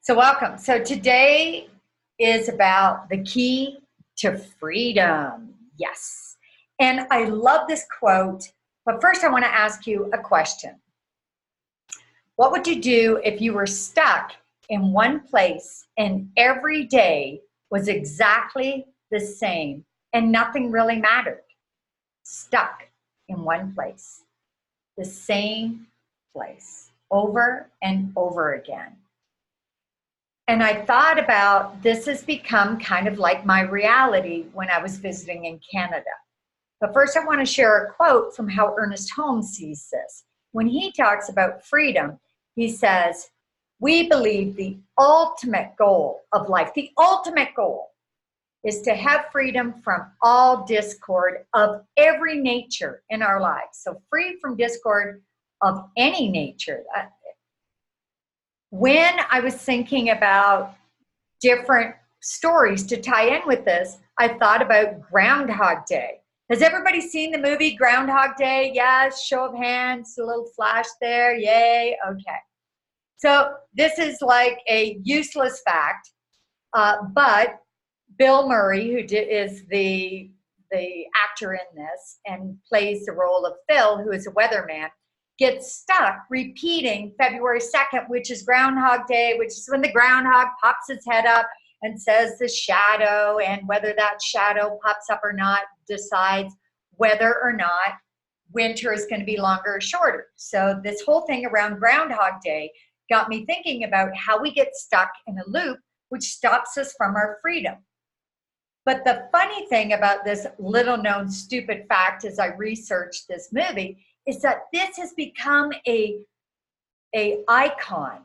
So welcome. So today is about the key to freedom. Yes. And I love this quote, but first I want to ask you a question. What would you do if you were stuck in one place and every day was exactly the same and nothing really mattered? Stuck in one place, the same place over and over again. And I thought about this has become kind of like my reality when I was visiting in Canada. But first, I want to share a quote from how Ernest sees this. When he talks about freedom, he says, "We believe the ultimate goal of life, the ultimate goal, is to have freedom from all discord of every nature in our lives." So free from discord of any nature. When I was thinking about different stories to tie in with this, I thought about Groundhog Day. Has everybody seen the movie Groundhog Day? Yes, show of hands, a little flash there, yay, okay. So this is like a useless fact, but Bill Murray, who is the actor in this and plays the role of Phil, who is a weatherman, gets stuck repeating February 2nd, which is Groundhog Day, which is when the groundhog pops its head up and says the shadow, and whether that shadow pops up or not decides whether or not winter is going to be longer or shorter. So this whole thing around Groundhog Day got me thinking about how we get stuck in a loop, which stops us from our freedom. But the funny thing about this little known stupid fact as I researched this movie is that this has become a icon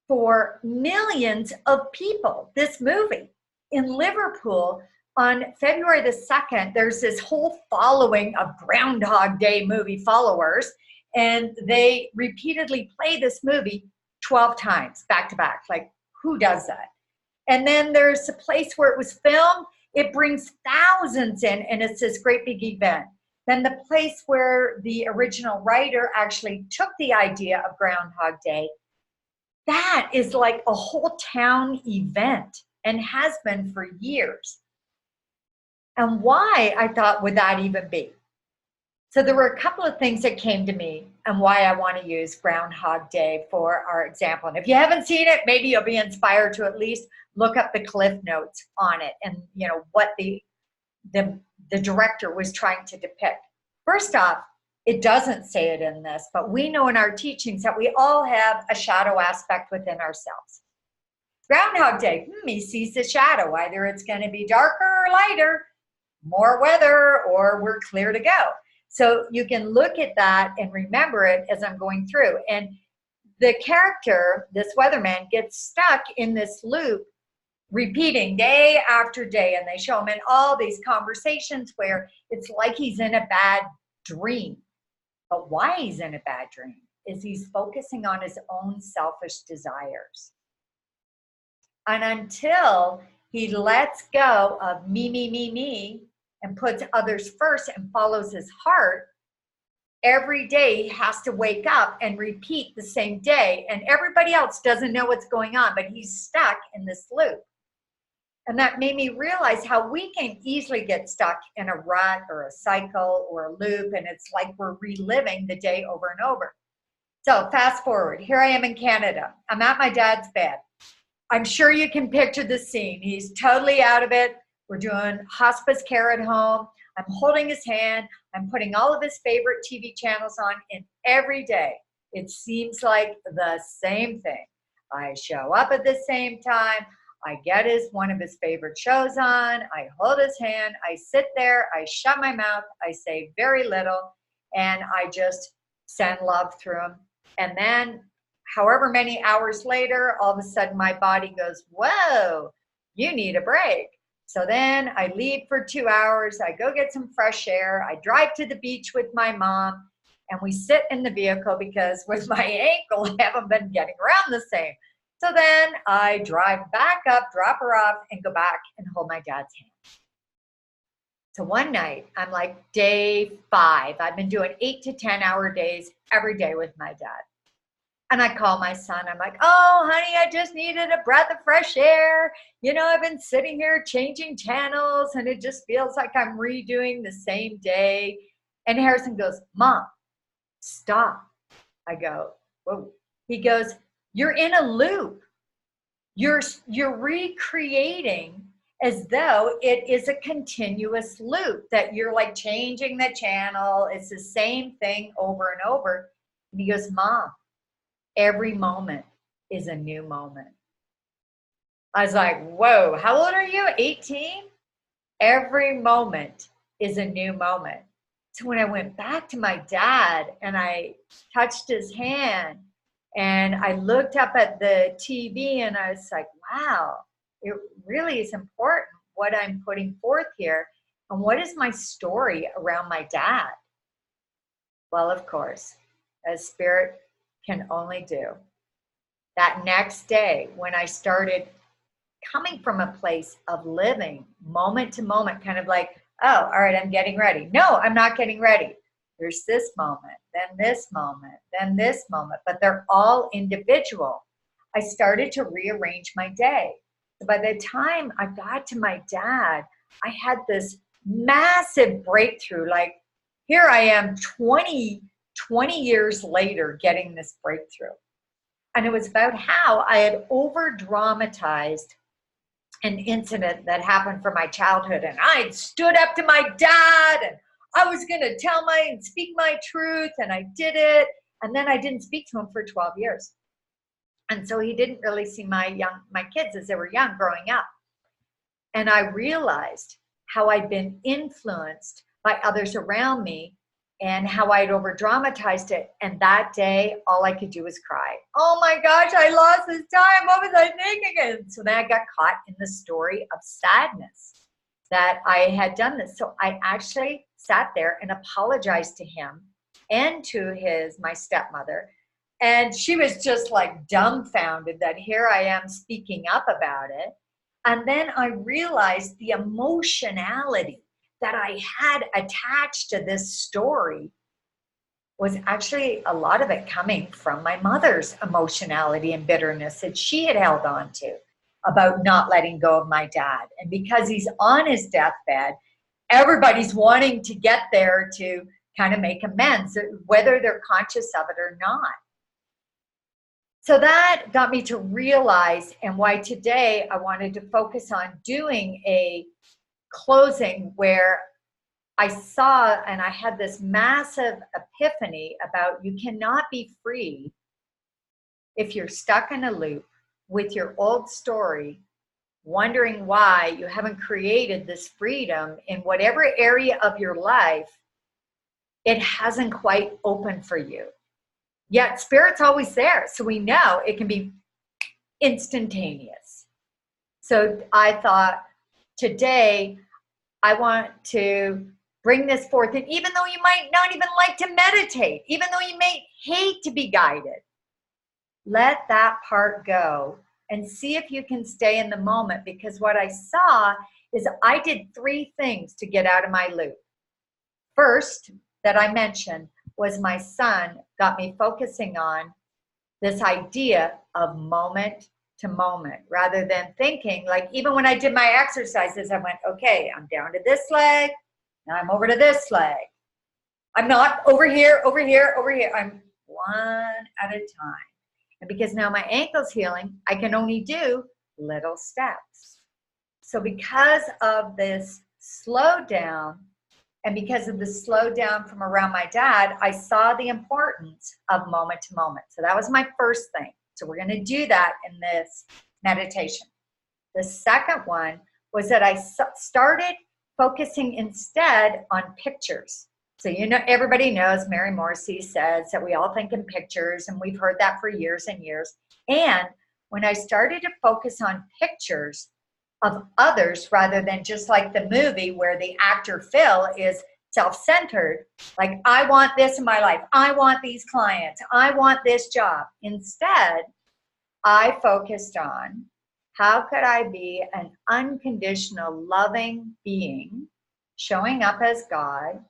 for millions of people. This movie in Liverpool on February the 2nd, there's this whole following of Groundhog Day movie followers, and they repeatedly play this movie 12 times back to back. Like, who does that? And then there's a place where it was filmed. It brings thousands in, and it's this great big event. Then the place where the original writer actually took the idea of Groundhog Day, that is like a whole town event and has been for years. And why, I thought, would that even be? So there were a couple of things that came to me and why I want to use Groundhog Day for our example. And if you haven't seen it, maybe you'll be inspired to at least look up the cliff notes on it and what the director was trying to depict. First off, it doesn't say it in this, but we know in our teachings that we all have a shadow aspect within ourselves. Groundhog Day, he sees the shadow. Either it's going to be darker or lighter, more weather, or we're clear to go. So you can look at that and remember it as I'm going through. And the character, this weatherman, gets stuck in this loop repeating day after day, and they show him in all these conversations where it's like he's in a bad dream. But why he's in a bad dream is he's focusing on his own selfish desires. And until he lets go of me, and puts others first and follows his heart, every day he has to wake up and repeat the same day, and everybody else doesn't know what's going on, but he's stuck in this loop. And that made me realize how we can easily get stuck in a rut or a cycle or a loop, and it's like we're reliving the day over and over. So fast forward, here I am in Canada. I'm at my dad's bed. I'm sure you can picture the scene. He's totally out of it. We're doing hospice care at home. I'm holding his hand. I'm putting all of his favorite TV channels on, and every day it seems like the same thing. I show up at the same time. I get one of his favorite shows on. I hold his hand. I sit there. I shut my mouth. I say very little, and I just send love through him. And then however many hours later, all of a sudden my body goes, whoa, you need a break. So then I leave for 2 hours. I go get some fresh air. I drive to the beach with my mom, and we sit in the vehicle because with my ankle, I haven't been getting around the same. So then I drive back up, drop her off, and go back and hold my dad's hand. So one night, I'm like day 5. I've been doing 8 to 10 hour days every day with my dad. And I call my son. I'm like, oh, honey, I just needed a breath of fresh air. You know, I've been sitting here changing channels and it just feels like I'm redoing the same day. And Harrison goes, Mom, stop. I go, whoa. He goes, you're in a loop. You're recreating as though it is a continuous loop, that you're like changing the channel. It's the same thing over and over. And he goes, Mom, every moment is a new moment. I was like, whoa, how old are you? 18? Every moment is a new moment. So when I went back to my dad and I touched his hand and I looked up at the TV and I was like, wow, it really is important what I'm putting forth here. And what is my story around my dad? Well, of course, as spirit can only do. That next day, when I started coming from a place of living moment to moment, kind of like, oh, all right, I'm getting ready. No, I'm not getting ready. There's this moment, then this moment, then this moment, but they're all individual. I started to rearrange my day. So by the time I got to my dad, I had this massive breakthrough. Like, here I am 20 years later getting this breakthrough. And it was about how I had over-dramatized an incident that happened from my childhood. And I had stood up to my dad and I was going to tell and speak my truth. And I did it. And then I didn't speak to him for 12 years. And so he didn't really see my kids as they were young growing up. And I realized how I'd been influenced by others around me and how I'd over dramatized it. And that day, all I could do was cry. Oh my gosh, I lost this time. What was I thinking? And so then I got caught in the story of sadness that I had done this. So I actually sat there and apologized to him and to my stepmother. And she was just like dumbfounded that here I am speaking up about it. And then I realized the emotionality that I had attached to this story was actually a lot of it coming from my mother's emotionality and bitterness that she had held on to about not letting go of my dad. And because he's on his deathbed, everybody's wanting to get there to kind of make amends, whether they're conscious of it or not. So that got me to realize, and why today I wanted to focus on doing a closing where I saw and I had this massive epiphany about you cannot be free if you're stuck in a loop with your old story, wondering why you haven't created this freedom in whatever area of your life it hasn't quite opened for you. Yet spirit's always there, so we know it can be instantaneous. So I thought, today, I want to bring this forth. And even though you might not even like to meditate, even though you may hate to be guided, let that part go and see if you can stay in the moment. Because what I saw is I did 3 things to get out of my loop. First, that I mentioned, was my son got me focusing on this idea of moment to moment, rather than thinking, like, even when I did my exercises, I went, okay, I'm down to this leg, now I'm over to this leg. I'm not over here, over here, over here. I'm one at a time. And because now my ankle's healing, I can only do little steps. So because of this slowdown, and because of the slowdown from around my dad, I saw the importance of moment to moment. So that was my first thing. So we're going to do that in this meditation. The second one was that I started focusing instead on pictures. So, you know, everybody knows Mary Morrissey says that we all think in pictures, and we've heard that for years and years. And when I started to focus on pictures of others rather than just like the movie where the actor Phil is self-centered, like, I want this in my life, I want these clients, I want this job. Instead, I focused on how could I be an unconditional loving being, showing up as God,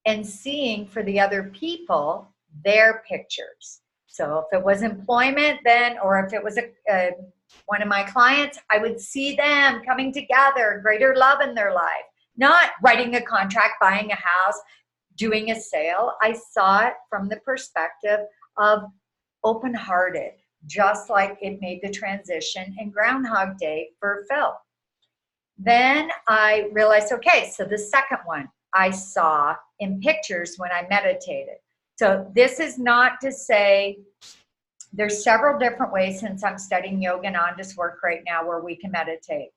and seeing for the other people their pictures. So if it was employment then, or if it was one of my clients, I would see them coming together, greater love in their life, not writing a contract, buying a house, doing a sale. I saw it from the perspective of open-hearted, just like it made the transition in Groundhog Day for Phil. Then I realized, okay, so the second one I saw in pictures when I meditated. So this is not to say, there's several different ways, since I'm studying yoga and Andis work right now, where we can meditate.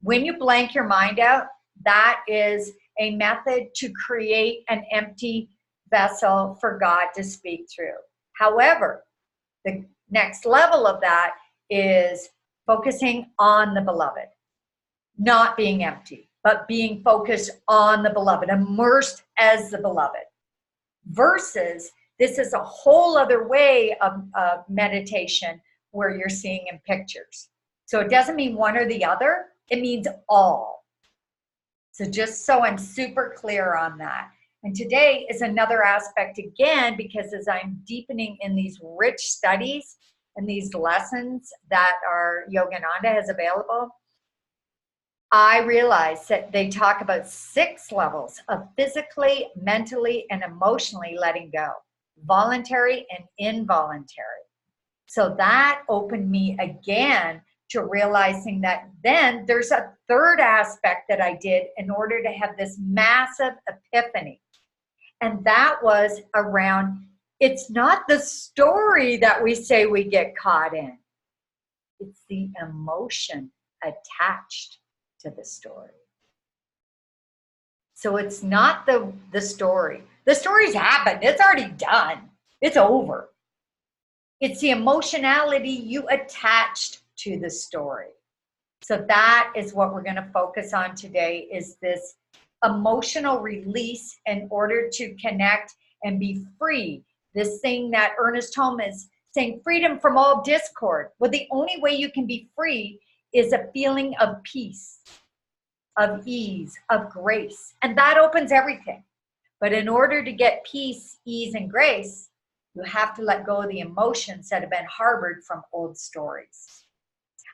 When you blank your mind out, that is a method to create an empty vessel for God to speak through. However, the next level of that is focusing on the beloved, not being empty, but being focused on the beloved, immersed as the beloved, versus this is a whole other way of meditation where you're seeing in pictures. So it doesn't mean one or the other, it means all. So just so I'm super clear on that. And today is another aspect again, because as I'm deepening in these rich studies and these lessons that our Yogananda has available, I realize that they talk about 6 levels of physically, mentally, and emotionally letting go, voluntary and involuntary. So that opened me again to realizing that then there's a third aspect that I did in order to have this massive epiphany. And that was around, it's not the story that we say we get caught in. It's the emotion attached to the story. So it's not the story. The story's happened. It's already done. It's over. It's the emotionality you attached to the story. So that is what we're going to focus on today, is this emotional release in order to connect and be free. This thing that Earnest Home is saying, freedom from all discord. Well, the only way you can be free is a feeling of peace, of ease, of grace. And that opens everything. But in order to get peace, ease, and grace, you have to let go of the emotions that have been harbored from old stories.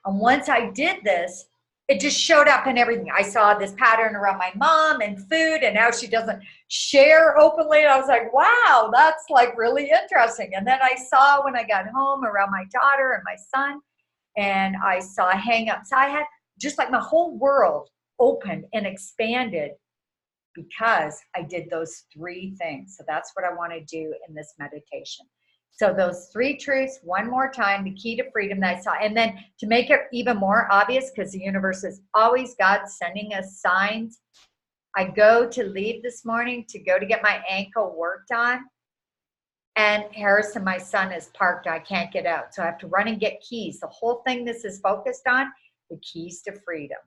And once I did this, it just showed up in everything. I saw this pattern around my mom and food, and now she doesn't share openly. And I was like, wow, that's like really interesting. And then I saw when I got home around my daughter and my son, and I saw hang-ups. I had just like my whole world opened and expanded because I did those 3 things. So that's what I want to do in this meditation. So those 3 truths, one more time, the key to freedom that I saw. And then to make it even more obvious, because the universe is always God sending us signs. I go to leave this morning to go to get my ankle worked on. And Harrison, my son, is parked. I can't get out. So I have to run and get keys. The whole thing this is focused on, the keys to freedom.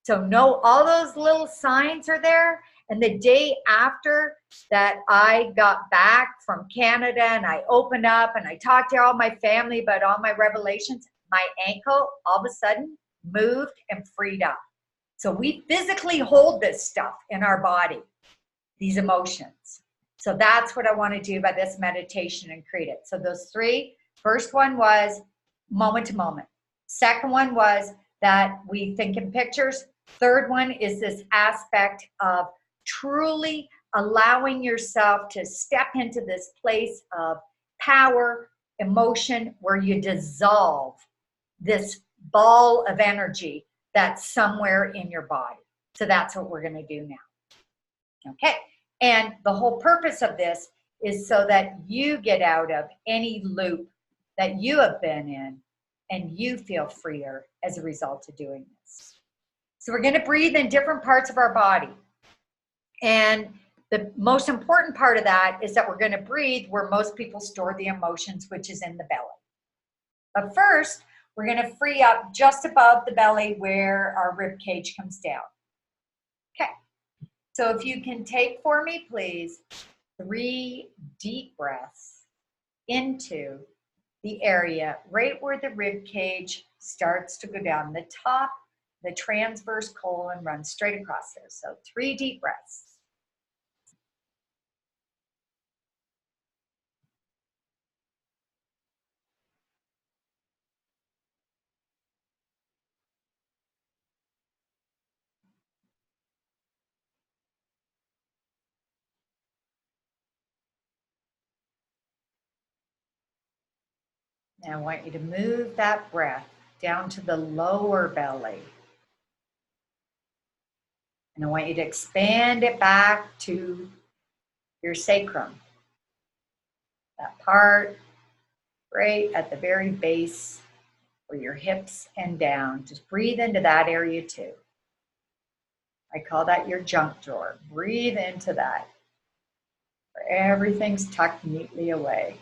So know all those little signs are there. And the day after that I got back from Canada and I opened up and I talked to all my family about all my revelations, my ankle all of a sudden moved and freed up. So we physically hold this stuff in our body, these emotions. So that's what I want to do by this meditation and create it. So those 3, first one was moment to moment. Second one was that we think in pictures. Third one is this aspect of truly allowing yourself to step into this place of power, emotion, where you dissolve this ball of energy that's somewhere in your body. So that's what we're going to do now. Okay. And the whole purpose of this is so that you get out of any loop that you have been in and you feel freer as a result of doing this. So we're going to breathe in different parts of our body. And the most important part of that is that we're going to breathe where most people store the emotions, which is in the belly. But first, we're going to free up just above the belly where our rib cage comes down. Okay. So if you can take for me, please, 3 deep breaths into the area right where the rib cage starts to go down the top, the transverse colon runs straight across there. So 3 deep breaths. Now I want you to move that breath down to the lower belly. And I want you to expand it back to your sacrum. That part right at the very base where your hips and down. Just breathe into that area too. I call that your junk drawer. Breathe into that, where everything's tucked neatly away.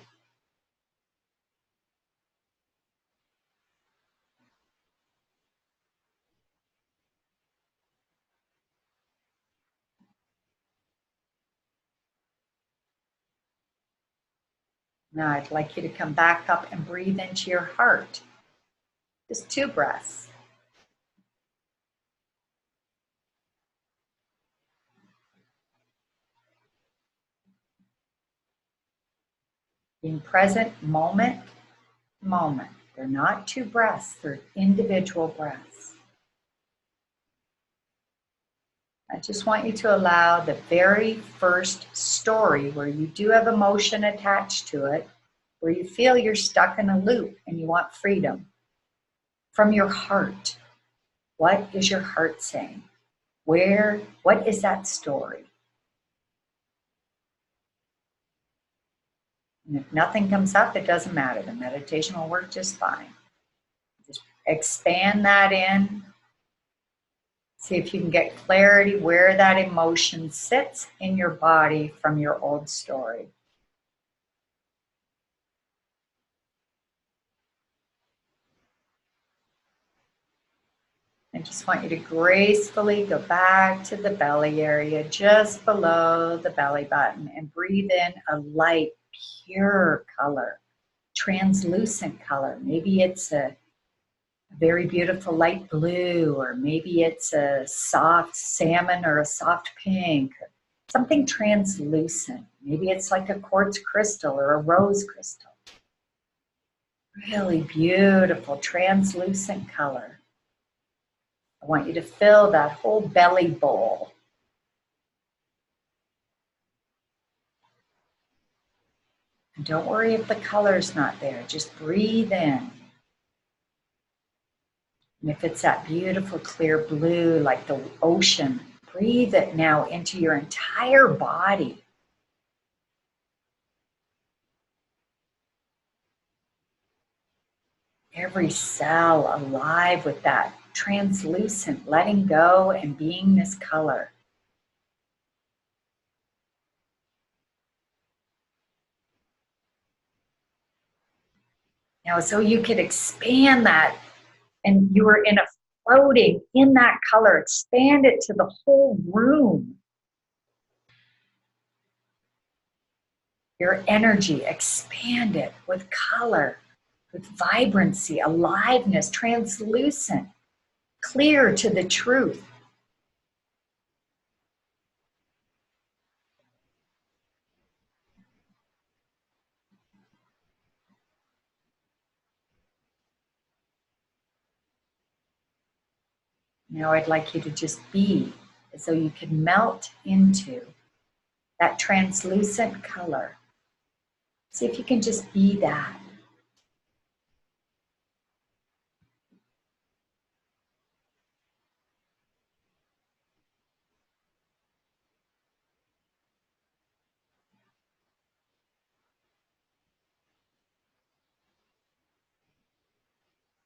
Now I'd like you to come back up and breathe into your heart. Just 2 breaths. Being present moment to moment. They're not 2 breaths, they're individual breaths. I just want you to allow the very first story where you do have emotion attached to it, where you feel you're stuck in a loop and you want freedom, from your heart. What is your heart saying? What is that story? And if nothing comes up, it doesn't matter. The meditation will work just fine. Just expand that in. See if you can get clarity where that emotion sits in your body from your old story. I just want you to gracefully go back to the belly area, just below the belly button, and breathe in a light, pure color, translucent color. Maybe it's a very beautiful light blue, or maybe it's a soft salmon or a soft pink, something translucent. Maybe it's like a quartz crystal or a rose crystal. Really beautiful, translucent color. I want you to fill that whole belly bowl. And don't worry if the color's not there. Just breathe in. And if it's that beautiful clear blue like the ocean, breathe it now into your entire body. Every cell alive with that translucent, letting go and being this color. Now, so you could expand that and you were in a floating in that color, expand it to the whole room. Your energy, expand it with color, with vibrancy, aliveness, translucent, clear to the truth. Now I'd like you to just be as though you could melt into that translucent color. See if you can just be that.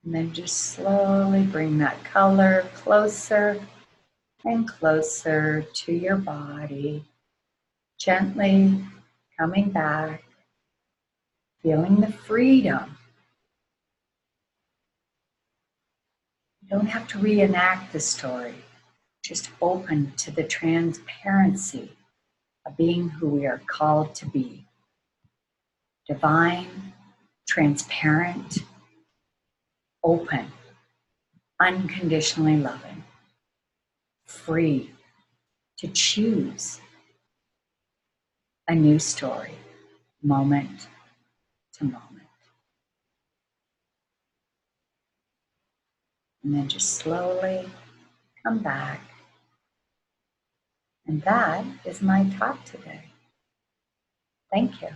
And then just slowly bring that color closer and closer to your body. Gently coming back, feeling the freedom. You don't have to reenact the story. Just open to the transparency of being who we are called to be. Divine, transparent, open, unconditionally loving, free to choose a new story, moment to moment. And then just slowly come back. And that is my talk today. Thank you.